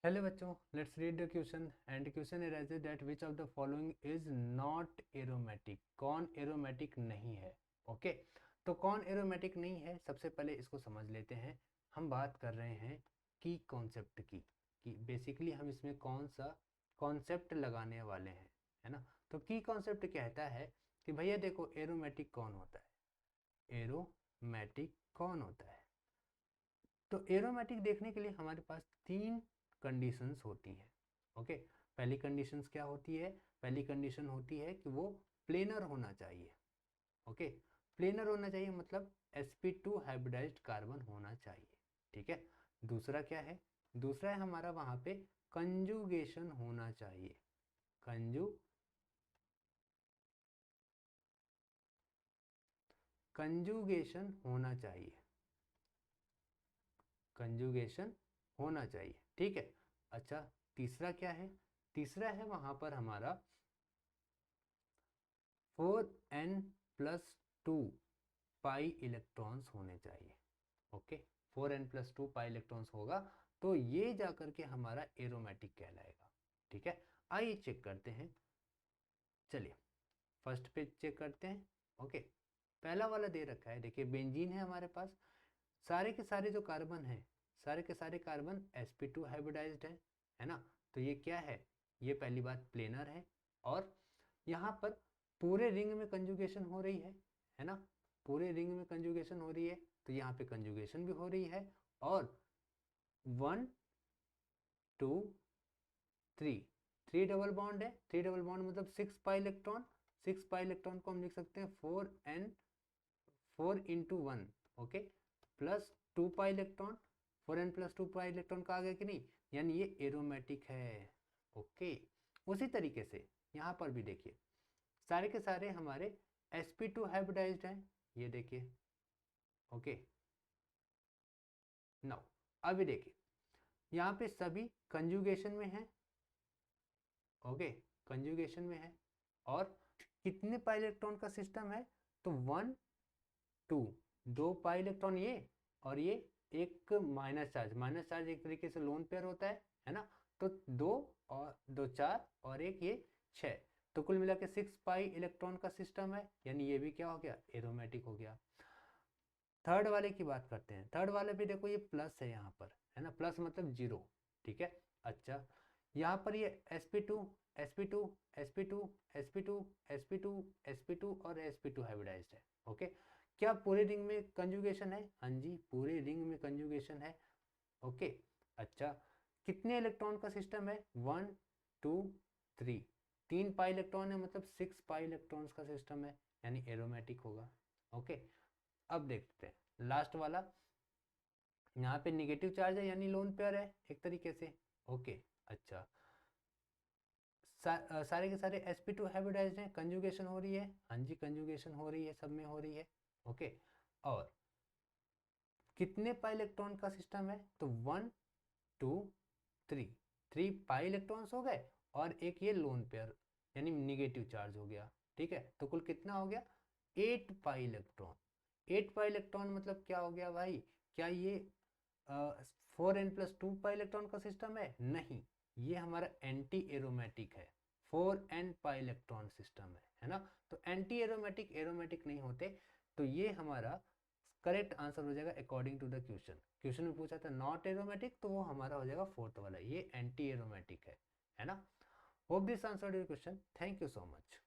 Hello बच्चों, let's read the question and question arises that which of the following is not aromatic. कौन aromatic नहीं है? Okay तो कौन एरोमेटिक नहीं है, सबसे पहले इसको समझ लेते हैं। हम बात कर रहे हैं की कॉन्सेप्ट की, कि बेसिकली हम इसमें कौन सा कॉन्सेप्ट लगाने वाले हैं, है ना। तो की कॉन्सेप्ट कहता है कि भैया देखो, एरोमेटिक कौन होता है, एरोमेटिक कौन होता है। तो एरोमेटिक देखने के लिए हमारे पास तीन कंडीशंस होती हैं। ओके, पहली कंडीशंस क्या होती है? पहली कंडीशन होती है कि वो प्लेनर होना चाहिए। ओके, प्लेनर होना चाहिए मतलब sp2 हाइब्रिडाइज्ड कार्बन होना चाहिए। ठीक है। दूसरा क्या है? दूसरा है हमारा वहां पे कंजुगेशन होना चाहिए। कंजुगेशन होना चाहिए। कंजुगेशन होना चाहिए। ठीक है। अच्छा, तीसरा क्या है? तीसरा है वहां पर हमारा 4n+2 पाई इलेक्ट्रॉन्स होने चाहिए। ओके, 4n+2 पाई इलेक्ट्रॉन्स होगा तो ये जाकर के हमारा एरोमेटिक कहलाएगा। ठीक है, आइए चेक करते हैं। चलिए फर्स्ट पे चेक करते हैं। ओके, पहला वाला दे रखा है, देखिए बेंजीन है हमारे पास। सारे के सारे जो कार्बन हैं, सारे के सारे कार्बन sp2 हाइब्रिडाइज्ड है ना। तो ये क्या है? ये पहली बात प्लेनर है। और यहाँ पर पूरे रिंग में कंजुगेशन हो रही है ना। पूरे रिंग में कंजुगेशन हो रही है, तो यहाँ पे कंजुगेशन भी हो रही है। और 1 2 3 3 डबल बॉन्ड है। 3 डबल बॉन्ड मतलब 6 पाई इलेक्ट्रॉन। 6 पाई इलेक्ट्रॉन को हम लिख सकते हैं 4 × 1, okay, plus 2 pi electron. 4n+2 pi electron का आ गया कि नहीं, यानी ये एरोमेटिक है। ओके, उसी तरीके से यहाँ पर भी देखिए, सारे के सारे हमारे sp2 हाइब्रिडाइज्ड हैं, ये देखिए। ओके, नाउ अभी देखिए, यहाँ पे सभी कंजुगेशन में है। ओके, कंजुगेशन में है। और कितने पाई इलेक्ट्रॉन का सिस्टम है? तो 1 2 2 पाई इलेक्ट्रॉन ये, और ये एक माइनस चार्ज एक तरीके से लोन पेयर होता है ना। तो 2 और 2 4 और एक ये 6, तो कुल मिला के 6 पाई इलेक्ट्रॉन का सिस्टम है, यानी ये भी क्या हो गया? एरोमेटिक हो गया। थर्ड वाले की बात करते हैं। थर्ड वाले पे देखो, ये प्लस है यहाँ पर, है ना, प्लस मतलब जीरो। ठीक है। अच्छा, यहाँ पर ये sp2 sp2 sp2 sp2 sp2 sp2 और sp2 हाइब्रिडाइज्ड है। ओके, क्या पूरे रिंग में कंजुगेशन है? हाँ जी, पूरे रिंग में कंजुगेशन है। ओके, अच्छा, कितने इलेक्ट्रॉन का सिस्टम है? 1 2 3, 3 पाई इलेक्ट्रॉन है मतलब 6 पाई इलेक्ट्रॉन्स का सिस्टम है, यानी एरोमेटिक होगा। ओके, अब देखते हैं लास्ट वाला। यहाँ पे निगेटिव चार्ज है, यानी लोन पेयर है एक तरीके से। ओके, अच्छा, सारे के सारे sp2 हाइब्रिडाइज्ड हैं, कंजुगेशन हो रही है। हाँ जी, कंजुगेशन हो रही है, सब में हो रही है। ओके, और कितने पाई इलेक्ट्रॉन का सिस्टम है? तो 1 2 3, 3 पाई इलेक्ट्रॉन्स हो गए, और एक ये लोन पेयर यानी निगेटिव चार्ज हो गया। ठीक है, तो कुल कितना हो गया? 8 पाई इलेक्ट्रॉन। 8 पाई इलेक्ट्रॉन मतलब क्या हो गया भाई? क्या ये 4n+2 पाई इलेक्ट्रॉन का सिस्टम है? नहीं, ये हमारा एंटी एरोमेटिक है। 4n पाई इलेक्ट्रॉन सिस्टम है ना। तो एंटी एरोमेटिक एरोमेटिक नहीं होते। तो ये हमारा करेक्ट आंसर हो जाएगा according to the question. Question में पूछा था नॉट एरोमेटिक, तो वो हमारा हो जाएगा फोर्थ वाला, ये एंटी एरोमेटिक है ना। Hope this answered your question. Thank you so much.